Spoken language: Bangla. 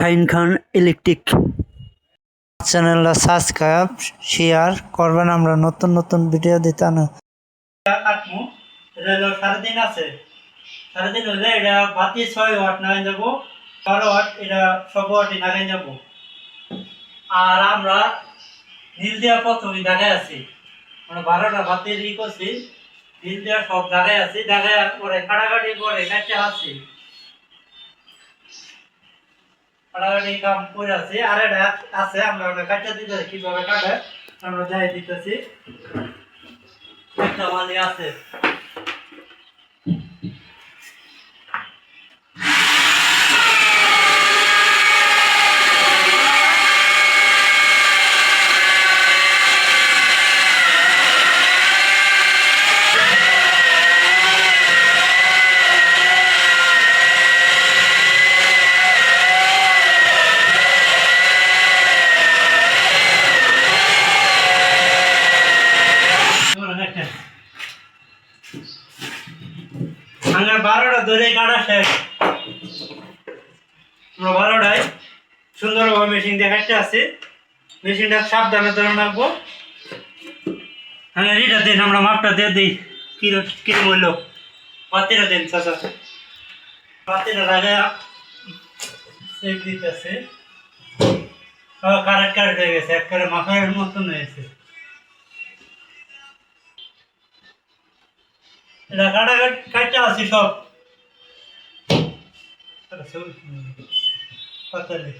শাহিন খান ইলেকট্রিক চ্যানেলটা সাবস্ক্রাইব শেয়ার করবেন। আমরা নতুন নতুন ভিডিও দিতে না কাটমু এটা হলো 3.5 আছে 3.5 হলে এটা বাতি 6 ওয়াট লাগাই যাব 12 ওয়াট এটা সব ওয়াটই লাগাই যাব। আর আমরা নীল দেওয়া প্রথমে দেখাই আছি মানে 12টা বাতি ই করছি নীল দেওয়া সব দেখাই আছি দেখাই পরে কাটাকাটি করে কাটতে আসছি কাটাকাটি কাম করে আছি আর এটা আছে আমরা ওটা কাটতে দিতেছি কিভাবে কাটে আমরা যাই দিতেছি একটা মালি আছে আমরা 12টা ধরে কাটা শেষ। আমরা 12টায় সুন্দরভাবে মেশিন দেখাতে আছে মেশিনটা সাবধানে ধরে রাখবো। হ্যাঁ এটা দিন আমরা মাপটা দিয়ে দিই কি বলল বাতিটা দিন চাচা বাতিটা লাগে সেভ দিতেছে কারেক্ট হয়ে গেছে একবারে মাথার মতন হয়েছে। এটা কাটতে আছি সব পাতালে